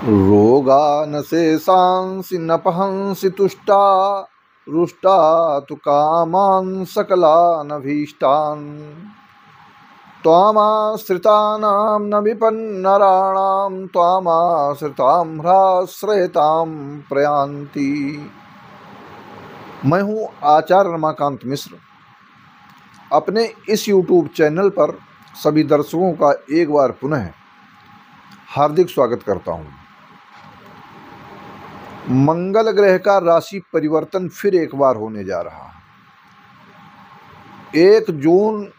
रोगा न शेषांसि न पहंसि तुष्टा रुष्टा तु कामान् सकलानभीष्टान् त्वामाश्रितानां न विपन्नराणां त्वामाश्रितां ह्राश्रयतां प्रयान्ति। मैं हूँ आचार्य रमाकांत मिश्र। अपने इस YouTube चैनल पर सभी दर्शकों का एक बार पुनः हार्दिक स्वागत करता हूँ। मंगल ग्रह का राशि परिवर्तन फिर एक बार होने जा रहा है। 1 जून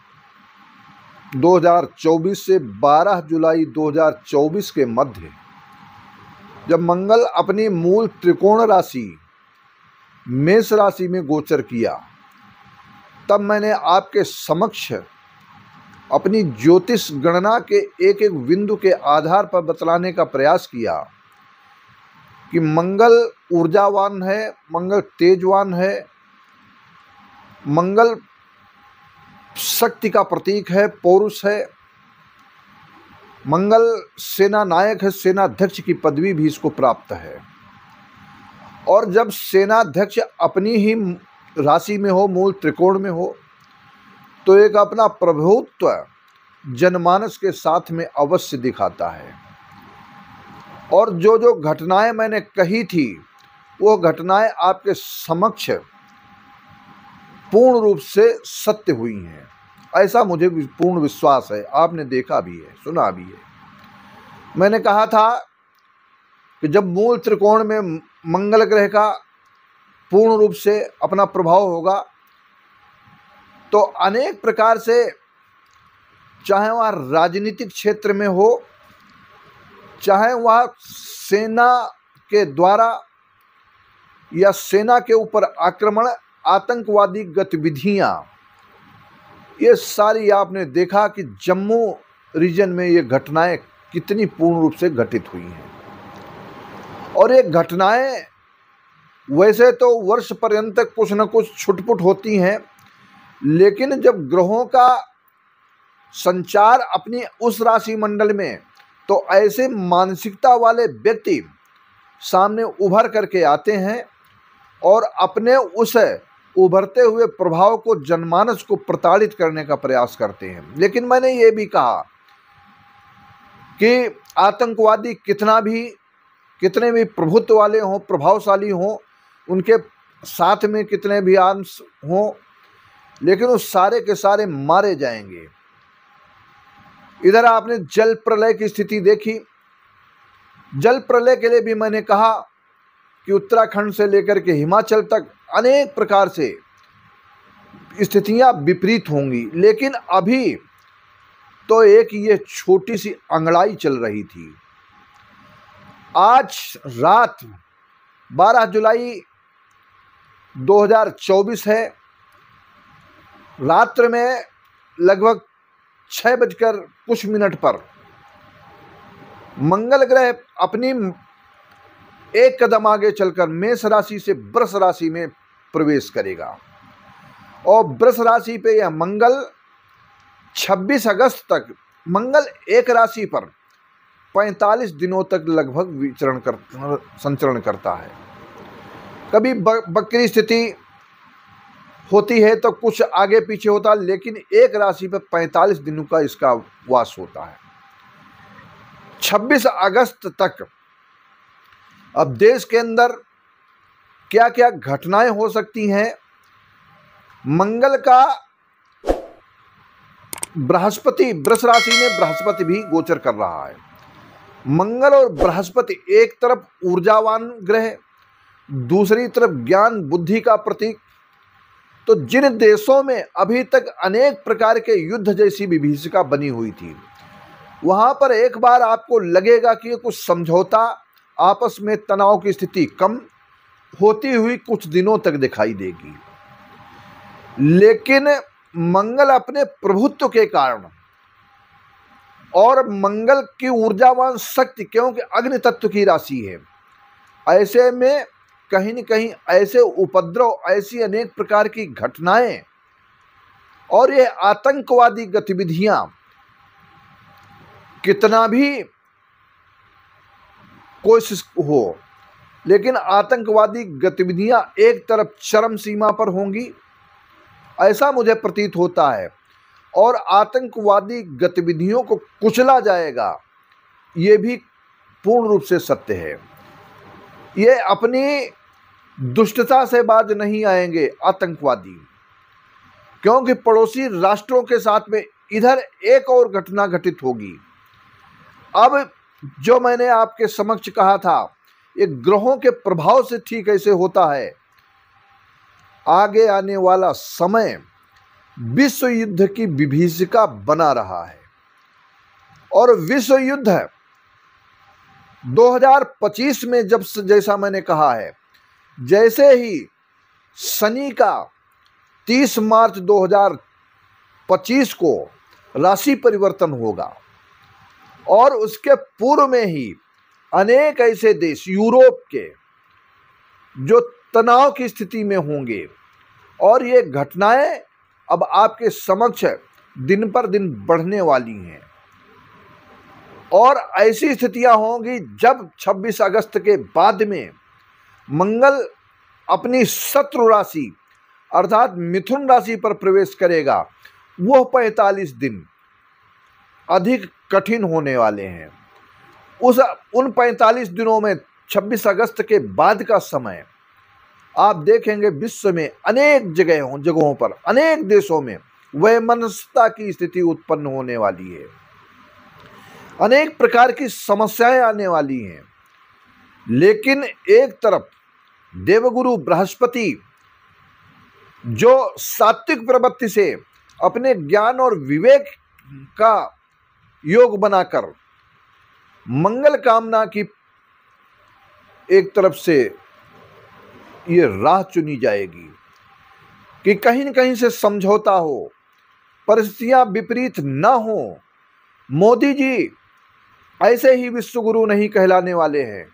2024 से 12 जुलाई 2024 के मध्य जब मंगल अपनी मूल त्रिकोण राशि मेष राशि में गोचर किया, तब मैंने आपके समक्ष अपनी ज्योतिष गणना के एक एक बिंदु के आधार पर बतलाने का प्रयास किया कि मंगल ऊर्जावान है, मंगल तेजवान है, मंगल शक्ति का प्रतीक है, पौरुष है, मंगल सेना नायक है, सेनाध्यक्ष की पदवी भी इसको प्राप्त है। और जब सेनाध्यक्ष अपनी ही राशि में हो, मूल त्रिकोण में हो, तो एक अपना प्रभुत्व जनमानस के साथ में अवश्य दिखाता है। और जो जो घटनाएं मैंने कही थी वो घटनाएं आपके समक्ष पूर्ण रूप से सत्य हुई हैं, ऐसा मुझे पूर्ण विश्वास है। आपने देखा भी है, सुना भी है। मैंने कहा था कि जब मूल त्रिकोण में मंगल ग्रह का पूर्ण रूप से अपना प्रभाव होगा तो अनेक प्रकार से, चाहे वह राजनीतिक क्षेत्र में हो, चाहे वह सेना के द्वारा या सेना के ऊपर आक्रमण, आतंकवादी गतिविधियां, ये सारी आपने देखा कि जम्मू रीजन में ये घटनाएं कितनी पूर्ण रूप से घटित हुई हैं। और ये घटनाएं वैसे तो वर्ष पर्यंत कुछ न कुछ छुटपुट होती हैं, लेकिन जब ग्रहों का संचार अपनी उस राशि मंडल में, तो ऐसे मानसिकता वाले व्यक्ति सामने उभर करके आते हैं और अपने उस उभरते हुए प्रभाव को जनमानस को प्रताड़ित करने का प्रयास करते हैं। लेकिन मैंने ये भी कहा कि आतंकवादी कितने भी प्रभुत्व वाले हों, प्रभावशाली हों, उनके साथ में कितने भी आर्म्स हों, लेकिन उस सारे के सारे मारे जाएंगे। इधर आपने जल प्रलय की स्थिति देखी। जल प्रलय के लिए भी मैंने कहा कि उत्तराखंड से लेकर के हिमाचल तक अनेक प्रकार से स्थितियां विपरीत होंगी, लेकिन अभी तो एक ये छोटी सी अंगड़ाई चल रही थी। आज रात 12 जुलाई 2024 है। रात्र में लगभग 6 बजकर कुछ मिनट पर मंगल ग्रह अपनी एक कदम आगे चलकर मेष राशि से वृष राशि में प्रवेश करेगा। और वृष राशि पे यह मंगल 26 अगस्त तक मंगल एक राशि पर 45 दिनों तक लगभग संचरण करता है। कभी बकरी स्थिति होती है तो कुछ आगे पीछे होता है, लेकिन एक राशि पर 45 दिनों का इसका वास होता है। 26 अगस्त तक अब देश के अंदर क्या क्या घटनाएं हो सकती हैं। मंगल का बृहस्पति, वृष राशि में बृहस्पति भी गोचर कर रहा है। मंगल और बृहस्पति एक तरफ ऊर्जावान ग्रह, दूसरी तरफ ज्ञान बुद्धि का प्रतीक। तो जिन देशों में अभी तक अनेक प्रकार के युद्ध जैसी विभीषिका बनी हुई थी, वहां पर एक बार आपको लगेगा कि कुछ समझौता, आपस में तनाव की स्थिति कम होती हुई कुछ दिनों तक दिखाई देगी। लेकिन मंगल अपने प्रभुत्व के कारण और मंगल की ऊर्जावान शक्ति, क्योंकि अग्नि तत्व की राशि है, ऐसे में कहीं न कहीं ऐसे उपद्रव, ऐसी अनेक प्रकार की घटनाएं और ये आतंकवादी गतिविधियां कितना भी कोशिश हो, लेकिन आतंकवादी गतिविधियां एक तरफ चरम सीमा पर होंगी, ऐसा मुझे प्रतीत होता है, और आतंकवादी गतिविधियों को कुचला जाएगा, ये भी पूर्ण रूप से सत्य है। ये अपनी दुष्टता से बाज नहीं आएंगे आतंकवादी, क्योंकि पड़ोसी राष्ट्रों के साथ में इधर एक और घटना घटित होगी। अब जो मैंने आपके समक्ष कहा था, ये ग्रहों के प्रभाव से ठीक ऐसे होता है। आगे आने वाला समय विश्व युद्ध की विभीषिका बना रहा है, और विश्व युद्ध 2025 में जैसा मैंने कहा है, जैसे ही शनि का 30 मार्च 2025 को राशि परिवर्तन होगा, और उसके पूर्व में ही अनेक ऐसे देश यूरोप के जो तनाव की स्थिति में होंगे, और ये घटनाएं अब आपके समक्ष दिन पर दिन बढ़ने वाली हैं। और ऐसी स्थितियां होंगी जब 26 अगस्त के बाद में मंगल अपनी शत्रु राशि अर्थात मिथुन राशि पर प्रवेश करेगा। वह 45 दिन अधिक कठिन होने वाले हैं। उन 45 दिनों में 26 अगस्त के बाद का समय आप देखेंगे विश्व में अनेक जगहों पर, अनेक देशों में वैमनस्यता की स्थिति उत्पन्न होने वाली है। अनेक प्रकार की समस्याएं आने वाली हैं। लेकिन एक तरफ देवगुरु बृहस्पति जो सात्विक प्रवृत्ति से अपने ज्ञान और विवेक का योग बनाकर मंगल कामना की एक तरफ से ये राह चुनी जाएगी कि कहीं न कहीं से समझौता हो, परिस्थितियां विपरीत ना हो। मोदी जी ऐसे ही विश्वगुरु नहीं कहलाने वाले हैं।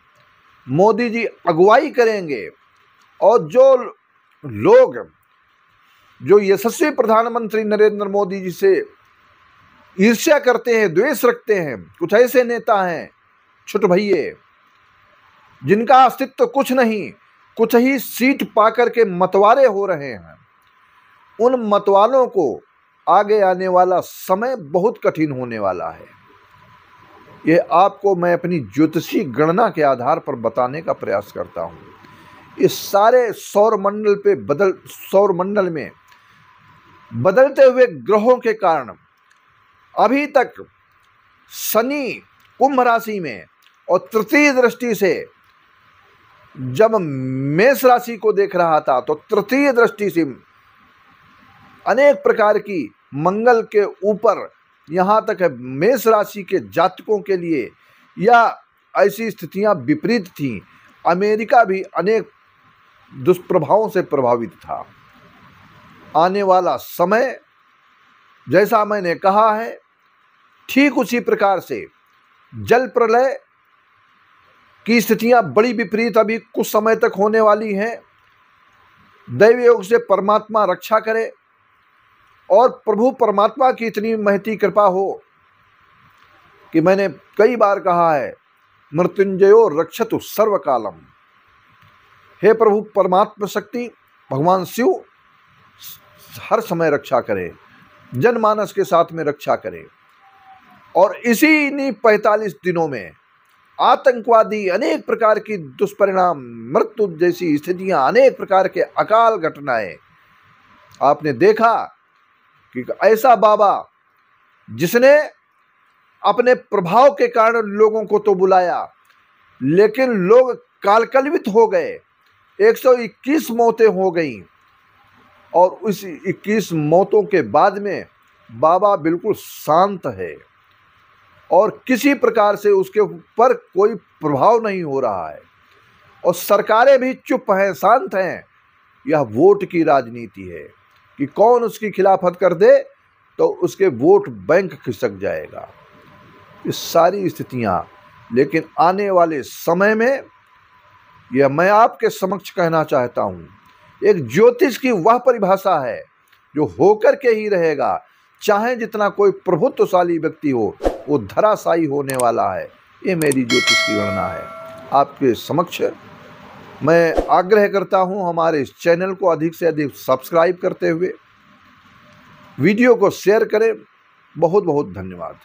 मोदी जी अगुवाई करेंगे, और जो लोग जो यशस्वी प्रधानमंत्री नरेंद्र मोदी जी से ईर्ष्या करते हैं, द्वेष रखते हैं, कुछ ऐसे नेता हैं छोटे भैये जिनका अस्तित्व कुछ नहीं, कुछ ही सीट पाकर के मतवाले हो रहे हैं, उन मतवालों को आगे आने वाला समय बहुत कठिन होने वाला है। ये आपको मैं अपनी ज्योतिषी गणना के आधार पर बताने का प्रयास करता हूँ। इस सारे सौर मंडल में बदलते हुए ग्रहों के कारण अभी तक शनि कुंभ राशि में और तृतीय दृष्टि से जब मेष राशि को देख रहा था, तो तृतीय दृष्टि से अनेक प्रकार की मंगल के ऊपर यहाँ तक है मेष राशि के जातकों के लिए या ऐसी स्थितियाँ विपरीत थीं। अमेरिका भी अनेक दुष्प्रभावों से प्रभावित था। आने वाला समय जैसा मैंने कहा है, ठीक उसी प्रकार से जल प्रलय की स्थितियां बड़ी विपरीत अभी कुछ समय तक होने वाली हैं। दैव योग से परमात्मा रक्षा करे, और प्रभु परमात्मा की इतनी महती कृपा हो कि मैंने कई बार कहा है, मृत्युंजयो रक्षतु सर्वकालम। हे प्रभु परमात्मा शक्ति भगवान शिव हर समय रक्षा करे, जनमानस के साथ में रक्षा करे। और इन्हीं 45 दिनों में आतंकवादी अनेक प्रकार की दुष्परिणाम, मृत्यु जैसी स्थितियां, अनेक प्रकार के अकाल घटनाएं आपने देखा कि ऐसा बाबा जिसने अपने प्रभाव के कारण लोगों को तो बुलाया, लेकिन लोग कालकलवित हो गए। 121 मौतें हो गईं, और उस 21 मौतों के बाद में बाबा बिल्कुल शांत है, और किसी प्रकार से उसके ऊपर कोई प्रभाव नहीं हो रहा है, और सरकारें भी चुप हैं, शांत हैं। यह वोट की राजनीति है कि कौन उसकी खिलाफत कर दे तो उसके वोट बैंक खिसक जाएगा। ये सारी स्थितियां, लेकिन आने वाले समय में यह मैं आपके समक्ष कहना चाहता हूं, एक ज्योतिष की वह परिभाषा है जो होकर के ही रहेगा। चाहे जितना कोई प्रभुत्वशाली व्यक्ति हो, वो धराशायी होने वाला है। ये मेरी ज्योतिष की गणना है। आपके समक्ष मैं आग्रह करता हूं, हमारे इस चैनल को अधिक से अधिक सब्सक्राइब करते हुए वीडियो को शेयर करें। बहुत बहुत धन्यवाद।